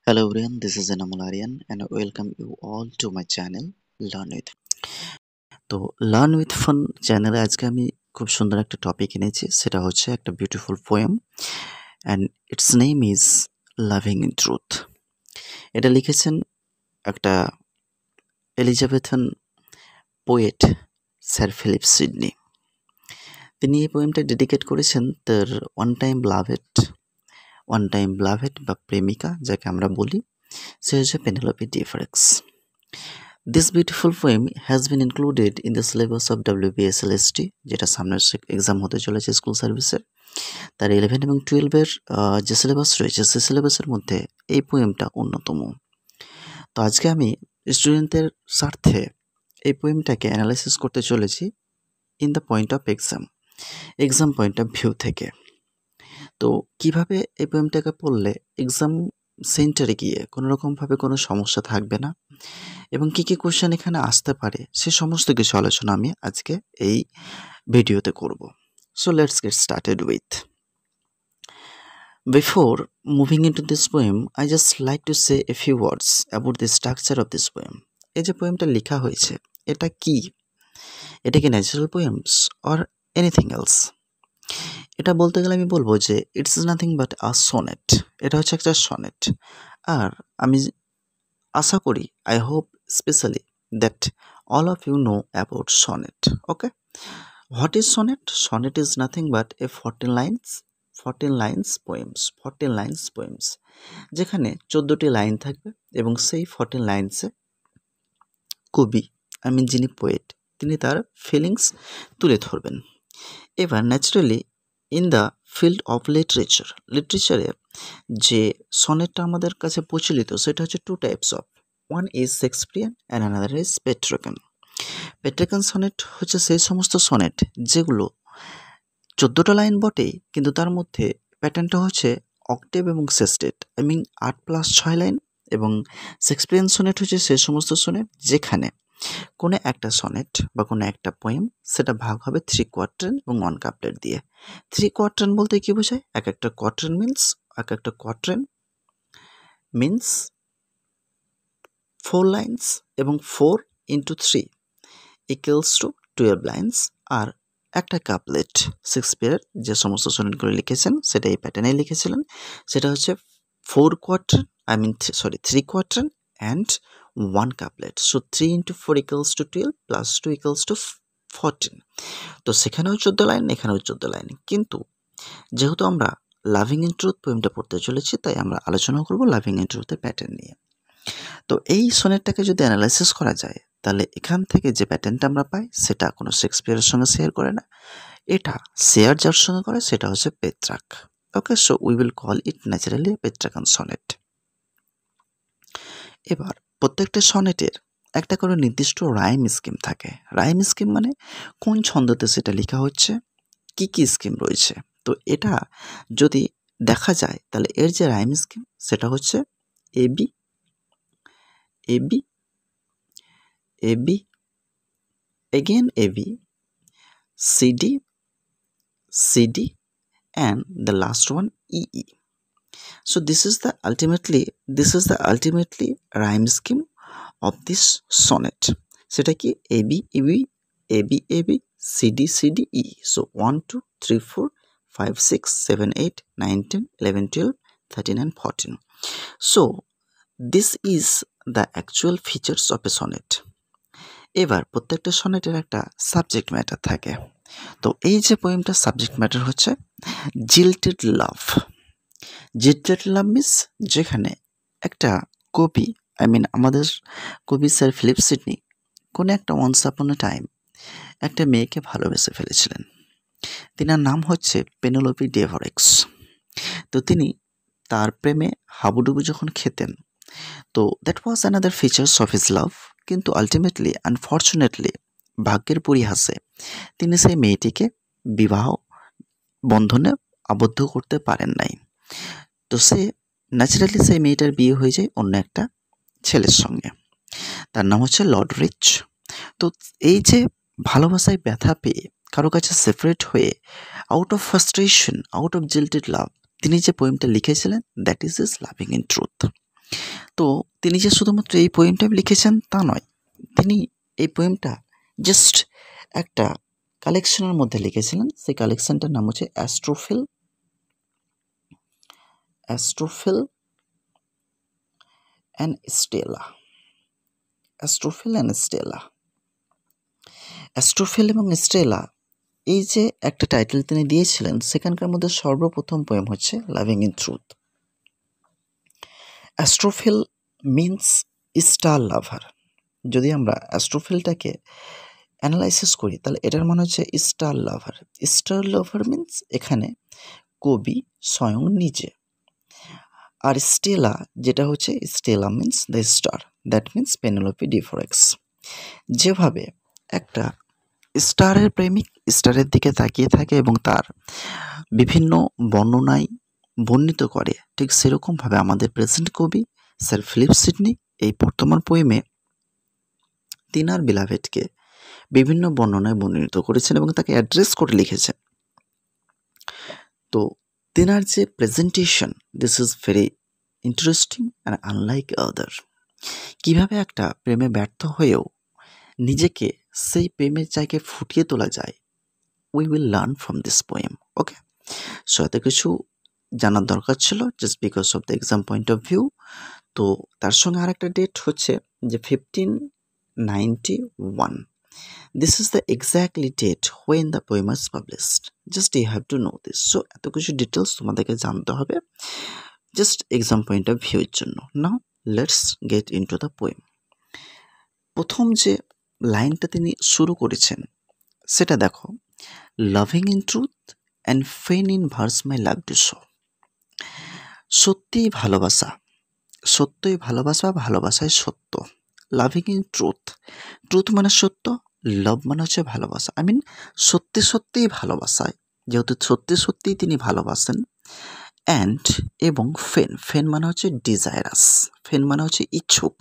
Hello everyone, this is Enamul Aryan and I welcome you all to my channel Learn with। তো learn with fun চ্যানেলে আজকে আমি খুব সুন্দর একটা টপিক এনেছি, সেটা হচ্ছে একটা beautiful poem and its name is loving in truth. এটা লিখেছেন একটা Elizabethan poet sir Philip Sidney. তিনি এই পোয়েমটা ডেডিকেট করেছেন তার ওয়ান টাইম ব্লাভেড বা প্রেমিকা, যাকে আমরা বলি, সে হচ্ছে পেনেলোপি ডিফ্রেক্স। This beautiful poem has been included in the syllabus of WBSLST, যেটা সামনের এক্সাম হতে চলেছে স্কুল সার্ভিসের। তার 11 এবং 12-এর যে সিলেবাস রয়েছে সেই সিলেবাসের মধ্যে এই পোয়েমটা অন্যতম। তো আজকে আমি স্টুডেন্টদের স্বার্থে এই পোয়েমটাকে অ্যানালাইসিস করতে চলেছি in the point of exam point of view থেকে। তো কিভাবে এই পোয়েমটাকে পড়লে এক্সাম সেন্টারে গিয়ে কোনোরকমভাবে কোনো সমস্যা থাকবে না এবং কী কী কোশ্চেন এখানে আসতে পারে সে সমস্ত কিছু আলোচনা আমি আজকে এই ভিডিওতে করব। So let's get started with. Before moving into this poem, I just like to say a few words about the structure of this poem. এই যে পোয়েমটা লেখা হয়েছে এটা কি? এটা কি natural poems or anything else? এটা বলতে গেলে আমি বলবো যে it's nothing but a sonnet. এটা হচ্ছে একটা সনেট। আর আমি আশা করি, I hope specially that all of you know about sonnet. Okay, what is sonnet? Sonnet is nothing but a 14 lines poems যেখানে 14টি লাইন থাকবে এবং সেই 14 লাইন্সে কবি, যিনি পোয়েট, তিনি তার ফিলিংস তুলে ধরবেন। এবার naturally in the field of লিটারেচারে যে সনেটটা আমাদের কাছে প্রচলিত সেটা হচ্ছে two types of. One is Shakespearean and another is Petrarchan. Petrarchan sonnet হচ্ছে সেই সমস্ত সনেট যেগুলো 14টা লাইন বটেই, কিন্তু তার মধ্যে প্যাটার্নটা হচ্ছে অক্টেভ এবং সেস্টেট, 8+6 লাইন। এবং শেক্সপিয়ান সনেট হচ্ছে সেই সমস্ত সনেট যেখানে কোনো একটা সনেট বা কোনো একটা পোয়েম সেটা ভাগ হবে 3 কোয়ার্টার এবং 1 কাপলেট দিয়ে। 3 কোয়ার্টার বলতে কি বোঝায়? এক একটা কোয়ার্টার মিন্স 4 লাইন্স এবং 4 into 3 equals to 12 লাইন্স। আর একটা কাপলেট শেক্সপিয়ার যে সমস্ত সনেটগুলো লিখেছেন সেটা এই প্যাটার্নে লিখেছিলেন, সেটা হচ্ছে 3 quarter and 1 couplet. So 3 into 4 equals to 12 plus 2 equals to 14. তো সেখানেও 14 লাইন, এখানেও 14 লাইন। কিন্তু যেহেতু আমরা লাভিং ইন ট্রুথ পোয়েমটা পড়তে চলেছি, তাই আমরা আলোচনা করব লাভিং ইন ট্রুথের প্যাটার্ন নিয়ে। তো এই সনেটটাকে যদি অ্যানালাইসিস করা যায় তাহলে এখান থেকে যে প্যাটার্নটা আমরা পাই সেটা কোনো শেক্সপিয়ারের সঙ্গে শেয়ার করে না। এটা শেয়ার যার সঙ্গে করে সেটা হচ্ছে Petrarch. Okay, so we will call it naturally Petrarchan sonnet. এবার প্রত্যেকটা সনেটের একটা করে নির্দিষ্ট রাইম স্কিম থাকে। রাইম স্কিম মানে কোন ছন্দতে সেটা লেখা হচ্ছে, কি কি স্কিম রয়েছে। তো এটা যদি দেখা যায় তাহলে এর যে রাইম স্কিম সেটা হচ্ছে A B A B A B again A B C D C D and the last one EE. So this is the ultimately rhyme scheme of this sonnet. সেটা কি AB EB AB AB CD CD E. So 1 2 3 4 5 6 7 8 9 10 11 12 13 and 14. So this is the actual features of a sonnet. এবার প্রত্যেকটা সনেটের একটা subject matter থাকে। তো এই যে পোয়েমটার সাবজেক্ট ম্যাটার হচ্ছে জিল্টেড লাভ মিন্স যেখানে একটা কবি, আমাদের কবি স্যার ফিলিপ সিডনি কোনো একটা ওয়ান্স আপন এ টাইম একটা মেয়েকে ভালোবেসে ফেলেছিলেন। তিনার নাম হচ্ছে পেনেলোপি ডিফ্রেক্স। তো তিনি তার প্রেমে হাবুডুবু যখন খেতেন, তো that was another features of his love. কিন্তু আলটিমেটলি আনফর্চুনেটলি ভাগ্যের পরিহাসে তিনি সেই মেয়েটিকে বিবাহ বন্ধনে আবদ্ধ করতে পারেন নাই। তো সে ন্যাচারালি সেই মেয়েটার বিয়ে হয়ে যায় অন্য একটা ছেলের সঙ্গে, তার নাম হচ্ছে লর্ড রিচ। তো এই যে ভালোবাসায় ব্যথা পেয়ে কারো কাছে সেপারেট হয়ে out of frustration, out of jilted love তিনি যে পোয়েমটা লিখেছিলেন that is is loving in truth. তো তিনি যে শুধুমাত্র এই পোয়েমটা লিখেছেন তা নয়, তিনি এই পোয়েমটা জাস্ট একটা কালেকশনের মধ্যে লিখেছিলেন। সেই কালেকশনটার নাম হচ্ছে অ্যাস্ট্রোফিল অ্যান্ড স্টেলা। অ্যাস্ট্রোফিল এবং স্টেলা, এই যে একটা টাইটেল তিনি দিয়েছিলেন, সেখানকার মধ্যে সর্বপ্রথম পোয়েম হচ্ছে loving in truth. Astrophil means star lover. যদি আমরা অ্যাস্ট্রোফিলটাকে অ্যানালাইসিস করি তাহলে এটার মানে হচ্ছে star lover. Star lover means এখানে কবি স্বয়ং নিজে। আর স্টেলা যেটা হচ্ছে, Stella means the star, that means Penelope Devereux. যেভাবে একটা স্টারের প্রেমিক স্টারের দিকে তাকিয়ে থাকে এবং তার বিভিন্ন বর্ণনায় বর্ণিত করে, ঠিক সেরকমভাবে আমাদের প্রেজেন্ট কবি স্যার ফিলিপ সিডনি এই বর্তমান পোয়েমে তিনার বিলাভেটকে বিভিন্ন বর্ণনায় বর্ণিত করেছেন এবং তাকে অ্যাড্রেস করে লিখেছেন। তো তিনার যে presentation, this is very interesting and unlike other. কীভাবে একটা প্রেমে ব্যর্থ হয়েও নিজেকে সেই প্রেমের জায়গায় ফুটিয়ে তোলা যায়, we will learn from this poem. Okay, so এত কিছু জানার দরকার ছিল just because of the exam point of view. তো তার সঙ্গে আরেকটা ডেট হচ্ছে যে 1591। This is the exactly date when the poem was published. Just you have to know this. So এত কিছু ডিটেলস তোমাদেরকে জানতে হবে just exam point of view এর জন্য। Now let's get into the poem. প্রথম যে লাইনটা তিনি শুরু করেছেন সেটা দেখো, লাভিং ইন ট্রুথ অ্যান্ড ফেন in verse my love to show. সত্যিই ভালোবাসা, সত্যই ভালোবাসা, ভালোবাসায় সত্য। লাভিং ইন ট্রুথ, ট্রুথ মানে সত্য, লাভ মানে হচ্ছে ভালোবাসা। আই মিন সত্যি সত্যিই ভালোবাসায়, যেহেতু সত্যি সত্যিই তিনি ভালোবাসেন। অ্যান্ড এবং ফেন, ফেন মানে হচ্ছে ডিজায়ারাস, ফেন মানে হচ্ছে ইচ্ছুক।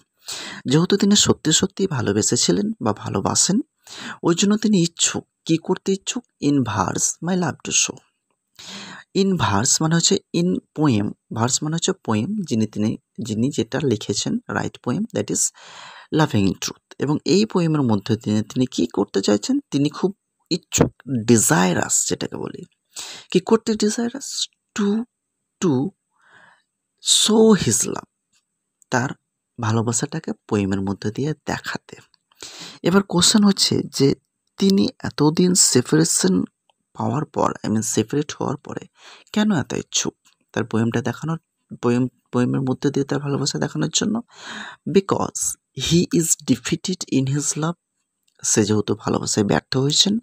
যেহেতু তিনি সত্যি সত্যিই ভালোবেসেছিলেন বা ভালোবাসেন, ওই জন্য তিনি ইচ্ছুক। কি করতে ইচ্ছুক? In verse my love to show. In verse মানে হচ্ছে ইন পোয়েম, ভার্স মানে হচ্ছে পোয়েম, যিনি যেটা লিখেছেন, right poem, that is loving in truth. এবং এই পোয়েমের মধ্যে তিনি কি করতে চাইছেন? তিনি খুব ইচ্ছুক, ডিজায়ারাস যেটাকে বলি। কি করতে ডিজায়ারাস? টু শো হিজ লাভ, তার ভালোবাসাটাকে পোয়েমের মধ্যে দিয়ে দেখাতে। এবার কোশ্চেন হচ্ছে যে তিনি এতদিন সেপারেশন পাওয়ার পর, আই মিন সেপারেট হওয়ার পরে কেন এত ইচ্ছুক তার পোয়েমটা দেখানোর, পোয়েমের মধ্যে দিয়ে তার ভালোবাসা দেখানোর জন্য? Because he is defeated in his love. সে যেহেতু ভালোবাসায় ব্যর্থ হয়েছেন,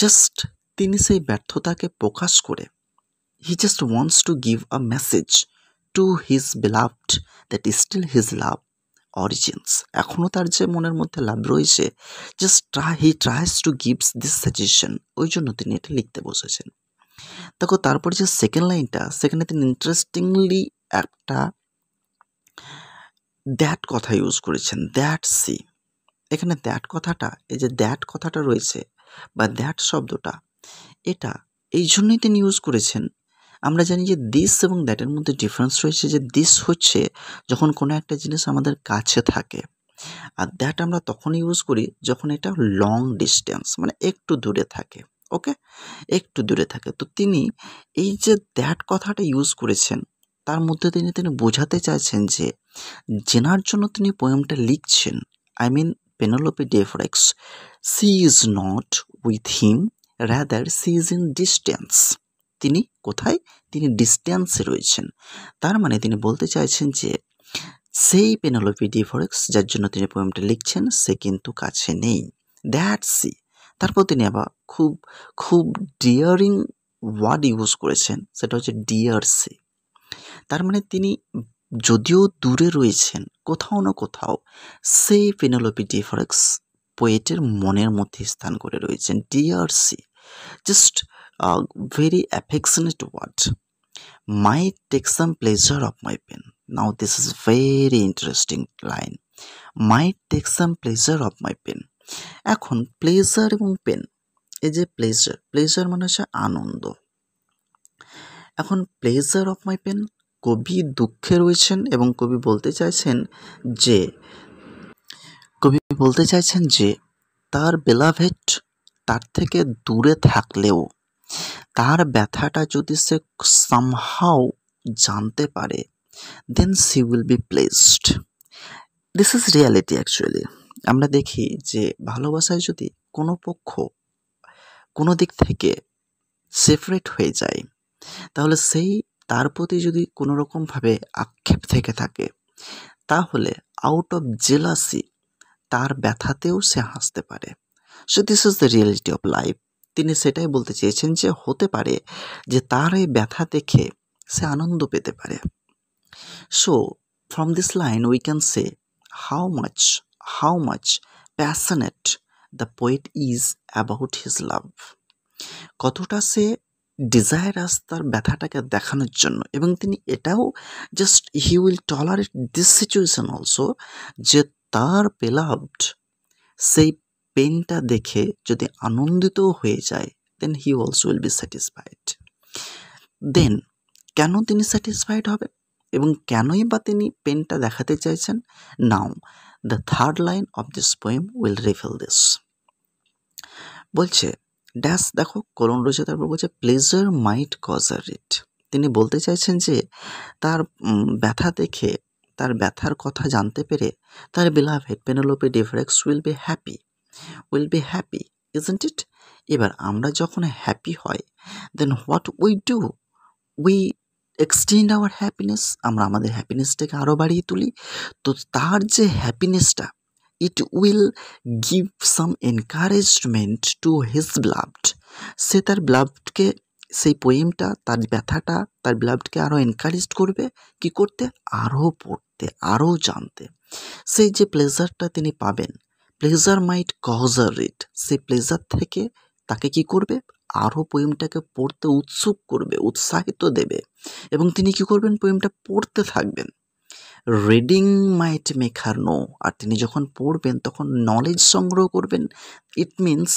জাস্ট তিনি সেই ব্যর্থতাকে প্রকাশ করে he just wants to give a message to his beloved that is still his love origins. এখনও তার যে মনের মধ্যে লাভ রয়েছে, just he tries to gives this suggestion. ওই জন্য তিনি এটা লিখতে বসেছেন। দেখো তারপর যে সেকেন্ড লাইনটা, সেখানে তিনি ইন্টারেস্টিংলি একটা দ্যাট কথা ইউজ করেছেন, দ্যাট সি। এখানে দ্যাট কথাটা, এই যে দ্যাট কথাটা রয়েছে বা দ্যাট শব্দটা, এটা এই জন্যই তিনি ইউজ করেছেন। আমরা জানি যে দিস এবং দ্যাটের মধ্যে ডিফারেন্স রয়েছে, যে দিস হচ্ছে যখন কোনো একটা জিনিস আমাদের কাছে থাকে, আর দ্যাট আমরা তখন ইউজ করি যখন এটা লং ডিস্টেন্স, মানে একটু দূরে থাকে। ওকে, একটু দূরে থাকে। তো তিনি এই যে দ্যাট কথাটা ইউজ করেছেন, তার মধ্যে তিনি বোঝাতে চাইছেন যে জেনার জন্য তিনি পোয়েমটা লিখছেন, I mean Penelope Devereux, she is not with him, rather she is in distance. তিনি কোথায়? তিনি ডিস্টেন্সে রয়েছেন। তার মানে তিনি বলতে চাইছেন যে সেই পেনেলোপি ডি ফরেক্স যার জন্য তিনি পোয়েমটা লিখছেন, সে কিন্তু কাছে নেই। That she. তারপর তিনি আবার খুব ডিয়ারিং ওয়ার্ড ইউজ করেছেন, সেটা হচ্ছে ডিয়ার সি। তার মানে তিনি যদিও দূরে রয়েছেন, কোথাও না কোথাও সেই পেনেলোপি ডি ফরেক্স পোয়েটের মনের মধ্যে স্থান করে রয়েছেন। Dear she, just very affectionate word. Might take some pleasure of my pen. Now this is very interesting line. Might take some pleasure of my pen. এখন প্লেজার এবং পেন, এই যে প্লেজার মানে হচ্ছে আনন্দ। এখন প্লেজার অফ মাই পেন, কবি দুঃখে রয়েছেন এবং কবি বলতে চাইছেন যে তার বেলাভেট তার থেকে দূরে থাকলেও তার ব্যথাটা যদি সে সামহাউ জানতে পারে, then she will be pleased. This is reality actually. আমরা দেখি যে ভালোবাসায় যদি কোনো পক্ষ কোনো দিক থেকে সেপারেট হয়ে যায়, তাহলে তার প্রতি যদি কোনো রকমভাবে আক্ষেপ থেকে থাকে, তাহলে আউট অফ জেলাসি তার ব্যথাতেও সে হাসতে পারে। So this is the reality of life. তিনি সেটাই বলতে চেয়েছেন যে হতে পারে যে তার এই ব্যথা দেখে সে আনন্দ পেতে পারে। So from this line we can say how much passionate the poet is about his love. কতটা সে ডিজায়ারাস তার ব্যথাটাকে দেখানোর জন্য, এবং তিনি এটাও just he will tolerate this situation also, যে তার বেলাভড সেই পেনটা দেখে যদি আনন্দিত হয়ে যায়, then he also will be satisfied. Then কেন তিনি স্যাটিসফাইড হবে এবং কেনই বা তিনি পেনটা দেখাতে চাইছেন? Now the third line of this poem will reveal this. বলছে ড্যাশ, দেখো কোলন রয়েছে, তারপর বলছে প্লেজার মাইট কজার ইট। তিনি বলতে চাইছেন যে তার ব্যথা দেখে, তার ব্যথার কথা জানতে পেরে তার beloved Penelope Devereux will be happy, isn't it? এবার আমরা যখন হ্যাপি হয়, then what we do, we extend our happiness, আমরা আমাদের হ্যাপিনেসটাকে আরও বাড়িয়ে তুলি। তো তার যে হ্যাপিনেসটা, it will give some encouragement to his beloved। সে তার belovedকে, সেই পোয়েমটা, তার ব্যথাটা তার belovedকে আরও এনকারেজ করবে কি করতে? আরও পড়তে, আরও জানতে। সেই যে প্লেজারটা তিনি পাবেন, প্লেজার মাইট কজার ইট, সেই প্লেজার থেকে তাকে কি করবে? আরও পোয়েমটাকে পড়তে উৎসুক করবে, উৎসাহিত দেবে, এবং তিনি কি করবেন? পোয়েমটা পড়তে থাকবেন। রিডিং মাইট মেক হার নো, আর তিনি যখন পড়বেন তখন নলেজ সংগ্রহ করবেন। It means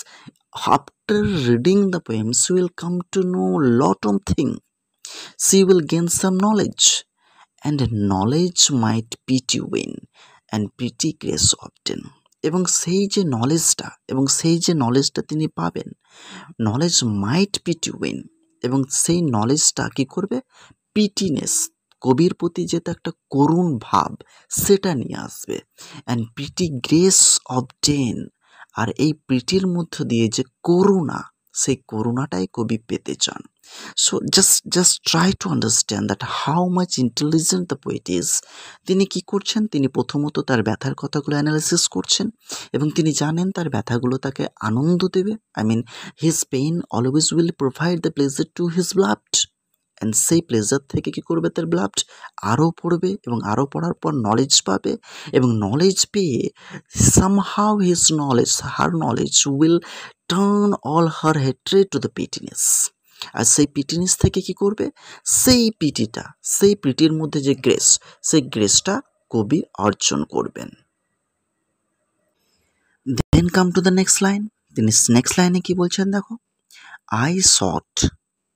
after reading the poems she will come to know lot of things, she will gain some knowledge, and knowledge might pity win and pity grace obtain। এবং সেই যে নলেজটা তিনি পাবেন, নলেজ মাইট পিটি উইন, এবং সেই নলেজটা কি করবে? পিটিনেস, কবির প্রতি যে একটা করুণ ভাব, সেটা নিয়ে আসবে। অ্যান্ড পিটি গ্রেস অবটেন, আর এই পিটির মধ্য দিয়ে যে করুণা, সেই করুণাটাই কবি পেতে চান। So just try to understand that how much intelligent the poet is. তিনি কি করছেন? তিনি প্রথমত তার ব্যথার কথাগুলো অ্যানালাইসিস করছেন, এবং তিনি জানেন তার ব্যথাগুলো তাকে আনন্দ দেবে। I mean his pain always will provide the pleasure to his beloved, and সেই প্লেজার থেকে কি করবে? তার beloved আরও পড়বে, এবং আরও পড়ার পর নলেজ পাবে, এবং নলেজ পেয়ে somehow her knowledge will turn all her hatred to the pettiness। আর সেই পিটিনেস থেকে কি করবে? সেই পিটির মধ্যে যে গ্রেস, সেই গ্রেসটা কবি অর্জন করবেন। Then come to the next line. তিনি নেক্সট লাইনে কি বলছেন দেখো, I sought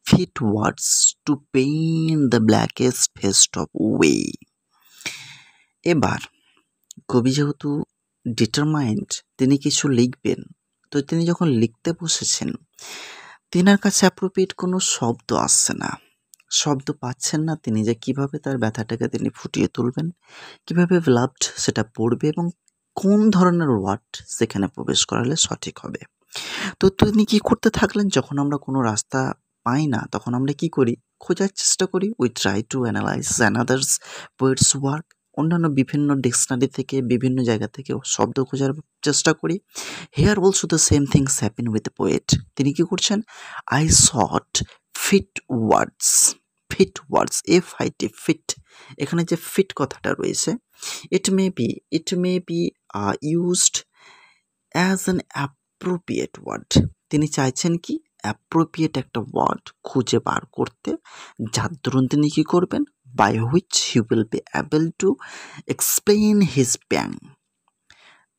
fit words to paint the blackest face of woe. এবার কবি যেহেতু ডিটারমাইন্ড তিনি কিছু লিখবেন, তো তিনি যখন লিখতে বসেছেন, তিনার কাছে অ্যাপ্রোপ্রিয়েট কোনো শব্দ আসছে না, শব্দ পাচ্ছেন না তিনি যে কিভাবে তার ব্যথাটাকে তিনি ফুটিয়ে তুলবেন, কিভাবে beloved সেটা পড়বে, এবং কোন ধরনের ওয়ার্ড সেখানে প্রবেশ করালে সঠিক হবে। তো তিনি কি করতে থাকলেন? যখন আমরা কোনো রাস্তা পাই না, তখন আমরা কি করি? খোঁজার চেষ্টা করি। We try to analyse another's poets work, অন্যান্য বিভিন্ন ডিকশনারি থেকে, বিভিন্ন জায়গা থেকে শব্দ খোঁজার চেষ্টা করি। Here also the same things happen with poet. তিনি কি করছেন? I sought fit words, FIT, fit. এখানে যে ফিট কথাটা রয়েছে, it may be used as an appropriate word. তিনি চাইছেন কি? অ্যাপ্রোপ্রিয়েট একটা ওয়ার্ড খুঁজে বার করতে, যার দরুন তিনি কি করবেন? By which he will be able to explain his pain.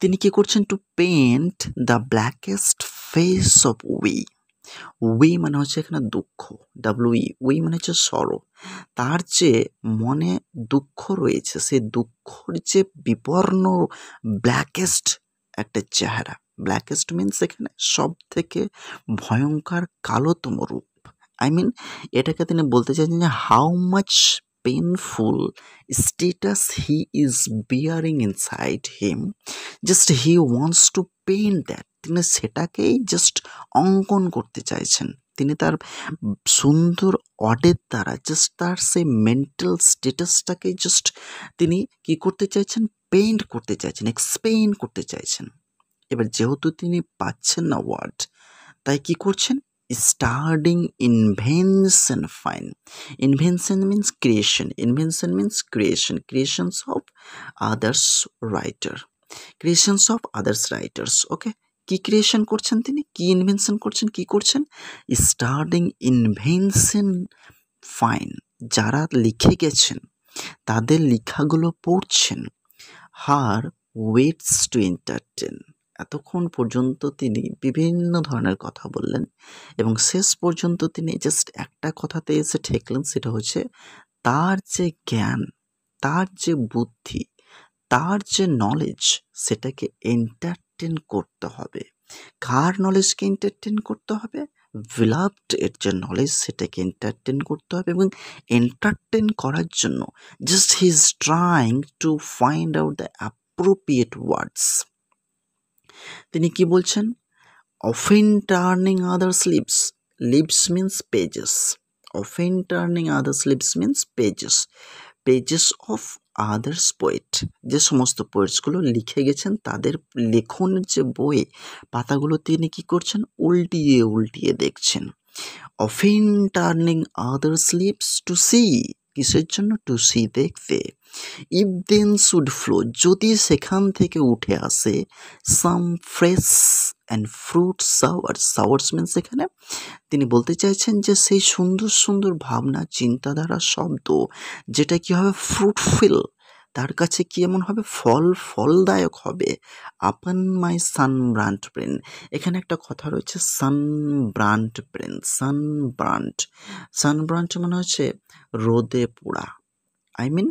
তিনি কি করছেন? To paint the blackest face of woe. We মানে হচ্ছে এখানে দুঃখ, উই মানে হচ্ছে সরো। তার যে মনে দুঃখ রয়েছে, সেই দুঃখর যে বিবর্ণ ব্ল্যাকেস্ট একটা চেহারা, ব্ল্যাকেস্ট মিনস এখানে সব থেকে ভয়ঙ্কর কালোতম রূপ। আই মিন এটাকে তিনি বলতে চাইছেন যে how much painful status he is bearing inside him, just he wants two paint that. তিনি সেটাকেই জাস্ট অঙ্কন করতে চাইছেন। তিনি তার সুন্দর অডের দ্বারা জাস্ট তার সেই মেন্টাল স্টেটাসটাকে জাস্ট তিনি কি করতে চাইছেন, পেইন্ট করতে চাইছেন, এক্সপ্লেইন করতে চাইছেন। এবার যেহেতু তিনি পাচ্ছেন না ওয়ার্ড, তাই কি করছেন, starting invention. Fine, invention means creation, invention means creation, creations of others writer, creations of others writers. Okay, কি ক্রিয়েশন করছেন তিনি, কি ইনভেনশন করছেন, কি করছেন, স্টার্টিং ইনভেনশন। ফাইন, যারা লিখে গেছেন তাদের লেখাগুলো পড়ছেন। হার ওয়েটস টু এন্টারটেন, এতক্ষণ পর্যন্ত তিনি বিভিন্ন ধরনের কথা বললেন এবং শেষ পর্যন্ত তিনি জাস্ট একটা কথাতে এসে ঠেকলেন, সেটা হচ্ছে তার যে জ্ঞান, তার যে বুদ্ধি, তার যে নলেজ, সেটাকে এন্টারটেন করতে হবে। কার নলেজকে এন্টারটেন করতে হবে, বিলাভড এর যে নলেজ সেটাকে এন্টারটেন করতে হবে। এবং এন্টারটেন করার জন্য just he is trying to find out the appropriate words. তিনি কি বলছেন, often turning others leaves, leaves means pages, often turning others leaves means pages, pages of others poet, যে সমস্ত পোয়েটসগুলো লিখে গেছেন তাদের লেখনের যে বই পাতাগুলো তিনি কি করছেন, উল্টিয়ে উল্টিয়ে দেখছেন। Oft turning others leaves to see, কিসের জন্য, টু সি দেখতে। ইফ দেন শুড ফ্লো, যদি সেখান থেকে উঠে আসে, some fresh and fruit showers, showers means এখানে তিনি বলতে চাইছেন যে সেই সুন্দর সুন্দর ভাবনা, চিন্তাধারা, শব্দ যেটা কি হবে, ফ্রুটফুল, তার কাছে কি এমন হবে, ফলদায়ক হবে। আপন মাই সানব্রান্ট ব্রেন, এখানে একটা কথা রয়েছে, সানব্রান্ট ব্রেন, সানব্রান্ট মানে হচ্ছে রোদে পোড়া, I mean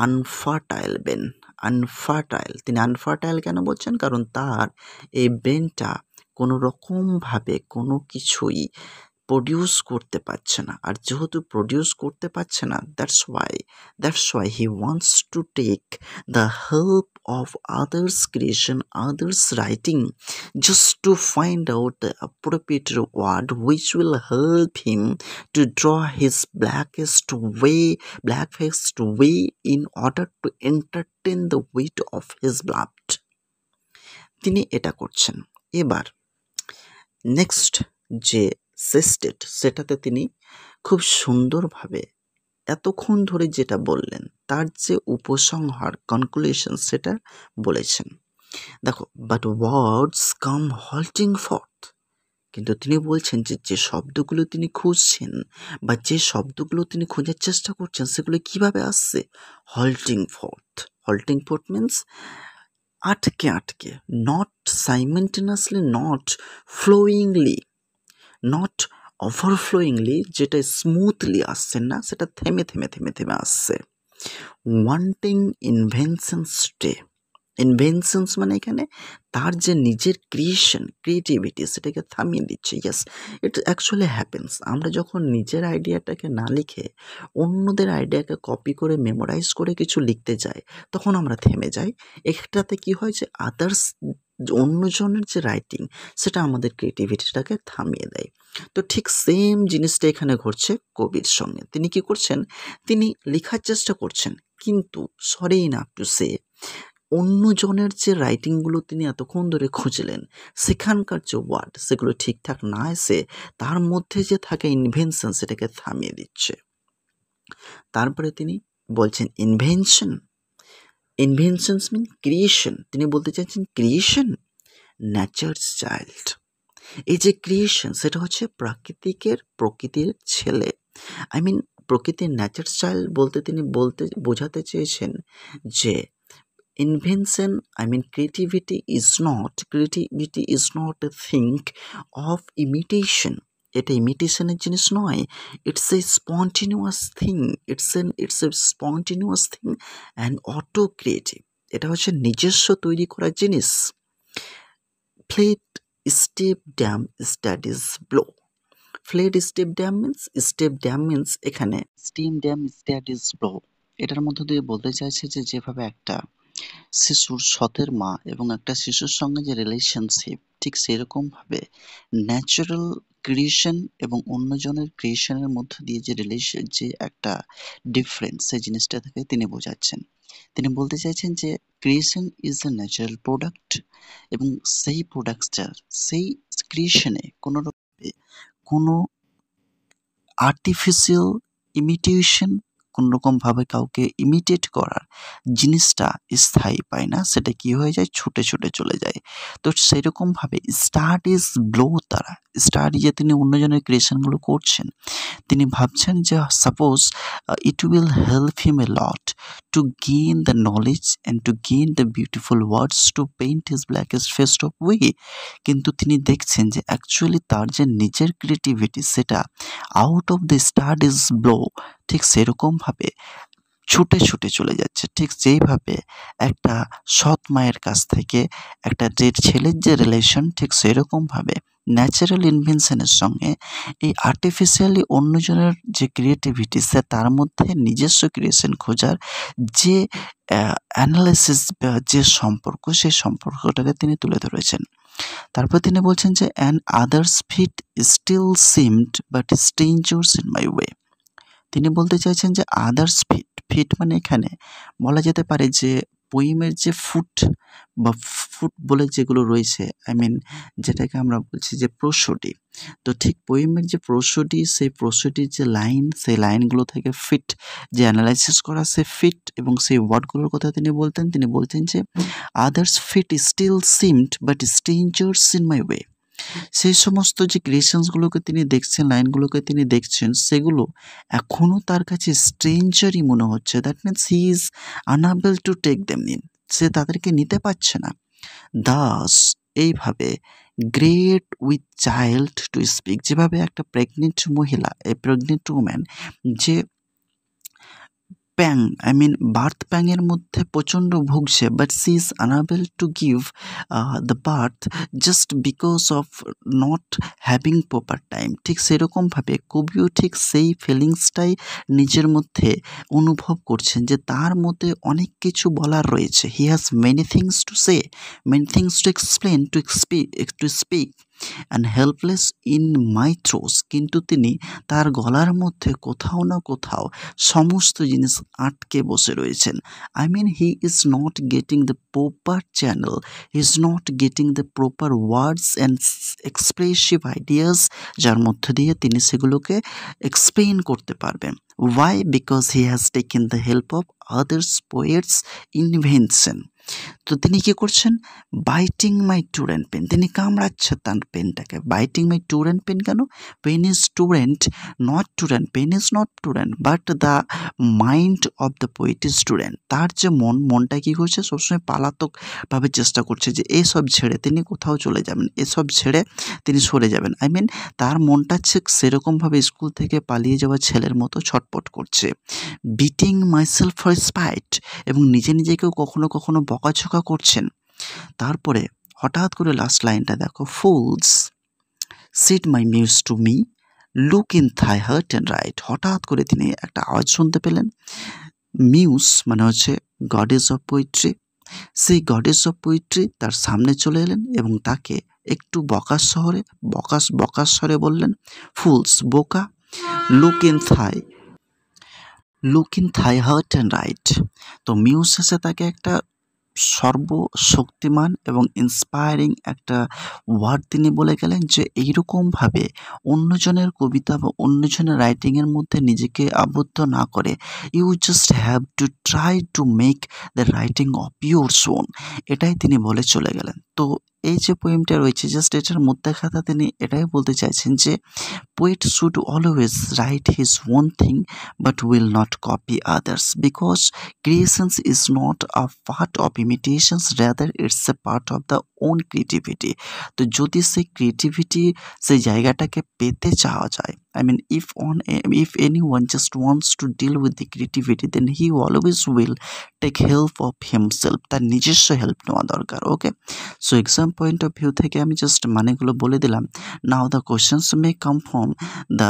unfertile brain, unfertile. তিনি আনফার্টাইল কেন বলছেন, কারণ তার এই ব্রেনটা কোনো রকমভাবে কোনো কিছুই প্রডিউস করতে পারছে না। আর যেহেতু প্রডিউস করতে পারছে না, that's why he wants to take the help of others creation, others writing, just to find out the appropriate word which will help him to draw his blackest way in order to entertain the weight of his beloved. তিনি এটা করছেন। এবার next যে সেস্টেড, সেটাতে তিনি খুব সুন্দরভাবে এতক্ষণ ধরে যেটা বললেন তার যে উপসংহার, কনক্লুশন, সেটা বলেছেন। দেখো, but words come halting forth, কিন্তু তিনি বলছেন যে যে শব্দগুলো তিনি খুঁজছেন বা যে শব্দগুলো তিনি খোঁজার চেষ্টা করছেন সেগুলো কিভাবে আসছে, হল্টিং ফর্থ মিন্স আটকে আটকে, নট সাইমেন্টেনাসলি, নট ফ্লোয়িংলি, নট ওভারফ্লোয়িংলি, যেটা স্মুথলি আসছে না, সেটা থেমে থেমে থেমে থেমে আসছে। ওয়ান্টিং ইনভেনশনস ইনভেনশনস মানে এখানে তার যে নিজের ক্রিয়েটিভিটি সেটাকে থামিয়ে দিচ্ছে। Yes, it actually happens. আমরা যখন নিজের আইডিয়াটাকে না লিখে অন্যদের আইডিয়াকে কপি করে মেমোরাইজ করে কিছু লিখতে যাই, তখন আমরা থেমে যাই। এটাতে কি হয় যে অন্যজনের যে রাইটিং সেটা আমাদের ক্রিয়েটিভিটিটাকে থামিয়ে দেয়। তো ঠিক সেম জিনিসটা এখানে ঘটছে কবির সঙ্গে। তিনি কি করছেন, তিনি লেখার চেষ্টা করছেন, কিন্তু সরি ইনাফ টু সে, অন্যজনের যে রাইটিংগুলো তিনি এতক্ষণ ধরে খুঁজলেন, সেখানকার যে ওয়ার্ড সেগুলো ঠিকঠাক না এসে তার মধ্যে যে থাকে ইনভেনশন সেটাকে থামিয়ে দিচ্ছে। তারপরে তিনি বলছেন ইনভেনশনস মিন ক্রিয়েশন। তিনি বলতে চাইছেন ক্রিয়েশন ন্যাচারস চাইল্ড। এই যে ক্রিয়েশন সেটা হচ্ছে প্রকৃতির ছেলে। আই মিন প্রকৃতির ন্যাচার চাইল্ড বলতে তিনি বোঝাতে চেয়েছেন যে invention, I mean creativity is not a thing of imitation. এটা ইমিটেশনের জিনিস নয়, it's a spontaneous thing, it's a spontaneous thing and auto creative. এটা হচ্ছে নিজস্ব তৈরি করা জিনিস। Fled step dame study's blow. Fled step dame means এখানে স্টিম ড্যাম স্টাডিজ ব্লো। এটার মধ্য দিয়ে বলতে চাইছে যে যেভাবে একটা শিশুর সতের মা এবং একটা শিশুর সঙ্গে যে রিলেশনশিপ, ঠিক সেরকমভাবে ন্যাচারাল ক্রিয়েশন এবং অন্যজনের ক্রিয়েশনের মধ্য দিয়ে যে রিলেশন, যে একটা ডিফারেন্স, সেই জিনিসটা থেকে তিনি বোঝাচ্ছেন। তিনি বলতে চাইছেন যে creation is a natural product এবং সেই প্রোডাক্টসটার, সেই ক্রিয়েশনে কোনো আর্টিফিশিয়াল ইমিটেশন, কোনোরকমভাবে কাউকে ইমিটেট করার জিনিসটা স্থায়ী পায় না, সেটা কি হয়ে যায়, ছুটে ছুটে চলে যায়। তো সেরকমভাবে স্টাডিজ ব্লো দ্বারা, স্টাডি যে তিনি অন্যজনের ক্রিয়েশনগুলো করছেন, তিনি ভাবছেন যে suppose it will help him A lot to gain the knowledge and to gain the beautiful words two paint his ব্ল্যাকেস্ট face of way. কিন্তু তিনি দেখছেন যে অ্যাকচুয়ালি তার যে নিজের ক্রিয়েটিভিটি, সেটা out of the study's blow ঠিক সেরকমভাবে ছুটে ছুটে চলে যাচ্ছে। ঠিক যেইভাবে একটা সৎ মায়ের কাছ থেকে একটা যে ছেলের যে রিলেশন, ঠিক সেরকমভাবে ন্যাচারাল ইনভেনশনের সঙ্গে এই আর্টিফিশিয়ালি অন্যজনের যে ক্রিয়েটিভিটি, সে তার মধ্যে নিজস্ব ক্রিয়েশন খোঁজার যে অ্যানালাইসিস, যে সম্পর্ক, সেই সম্পর্কটাকে তিনি তুলে ধরেছেন। তারপর তিনি বলছেন যে and others fit still seemed but strangers in my way. তিনি বলতে চাইছেন যে আদার্স ফিট, ফিট মানে এখানে বলা যেতে পারে যে পোয়েমের যে ফুট বা ফুট বলে যেগুলো রয়েছে, আই মিন যেটাকে আমরা বলছি যে প্রোসোডি। তো ঠিক পোয়েমের যে প্রোসোডি, সেই প্রোসোডির যে লাইন, সেই লাইনগুলো থেকে ফিট যে অ্যানালাইসিস করা, সে ফিট এবং সেই ওয়ার্ডগুলোর কথা তিনি বলতেন যে others fit still seemed but strangers in my way. সেই সমস্ত যে ক্রিয়েশনসগুলোকে তিনি দেখছেন, লাইনগুলোকে তিনি দেখছেন, সেগুলো এখনও তার কাছে স্ট্রেঞ্জারই মনে হচ্ছে। That means he is unable to take them in, সে তাদেরকে নিতে পারছে না। দাস এইভাবে great with child to speak, যেভাবে একটা প্রেগনেন্ট মহিলা, এ প্রেগনেন্ট উম্যান যে প্যাং, আই মিন বার্থ প্যাংয়ের মধ্যে প্রচণ্ড ভুগছে, but she is unable to give the birth just because of not having proper time. ঠিক সেরকমভাবে কবিও ঠিক সেই ফিলিংসটাই নিজের মধ্যে অনুভব করছেন যে তার মধ্যে অনেক কিছু বলার রয়েছে। He has many things to say, many things to explain, to speak and helpless in my throes. কিন্তু তিনি তার গলার মধ্যে কোথাও না কোথাও সমস্ত জিনিস আটকে বসে রয়েছেন। I mean he is not getting the proper channel, he is not getting the proper words and expressive ideas, যার মধ্য দিয়ে তিনি সেগুলোকে এক্সপ্লেইন করতে পারবেন। Why? Because he has taken the help of others poets invention. তো তিনি কি করছেন, বাইটিং মাই স্টুডেন্ট পেন, তিনি কামড়াচ্ছে তার পেনটাকে। বাইটিং মাই স্টুডেন্ট পেন কেন? Pen is student, not student. Pen is not student, but the mind of the poet is student. তার যে মনটা কী করছে, সবসময় পালাতকভাবে চেষ্টা করছে যে এসব ছেড়ে তিনি কোথাও চলে যাবেন, এসব ছেড়ে তিনি সরে যাবেন। আই মিন তার মনটা ঠিক সেরকমভাবে স্কুল থেকে পালিয়ে যাওয়া ছেলের মতো ছটপট করছে। বিটিং মাইসেলফ ফর স্পাইট, এবং নিজেকেও কখনো কখনো বকাঝকা করছেন। তারপরে হঠাৎ করে লাস্ট লাইনটা দেখো, fools said my muse to me, look in thy heart and write. হঠাৎ করে তিনি একটা আওয়াজ শুনতে পেলেন। মিউজ মানে হচ্ছে গডেস অফ পোয়েট্রি, সেই গডেস অফ পোয়েট্রি তার সামনে চলে এলেন এবং তাকে একটু বকাস স্বরে বললেন, ফুলস বোকা, look in thy heart and right. তো মিউজ শেষে তাকে একটা সর্বশক্তিমান এবং ইন্সপায়ারিং একটা ওয়ার্ড তিনি বলে গেলেন যে এইরকমভাবে অন্যজনের কবিতা বা অন্যজনের রাইটিংয়ের মধ্যে নিজেকে আবদ্ধ না করে, you just have to try to make the writing of your own. এটাই তিনি বলে চলে গেলেন। তো এই যে পোয়েমটা রয়েছে, জাস্ট এটার মধ্যে খাতা তিনি এটাই বলতে চাইছেন যে poet should always write his own thing but will not copy others, because creations is not a part of imitations, rather it's a part of the own creativity. তো যদি সেই ক্রিয়েটিভিটি সেই জায়গাটাকে পেতে চাওয়া যায়, I mean if anyone just wants to deal with the creativity, then he always will take help of himself. তার নিজস্ব হেল্প নেওয়া দরকার। Okay, so exam point of view থেকে আমি জাস্ট মানেগুলো বলে দিলাম। Now the questions may come from the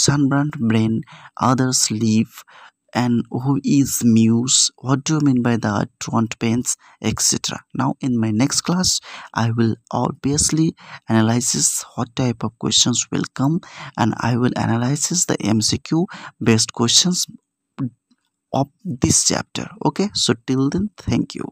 sunburnt brain, others leave, and who is muse, what do you mean by that, truant pains, etc. Now in my next class I will obviously analysis what type of questions will come, and I will analysis the MCQ based questions of this chapter. Okay, so till then, thank you.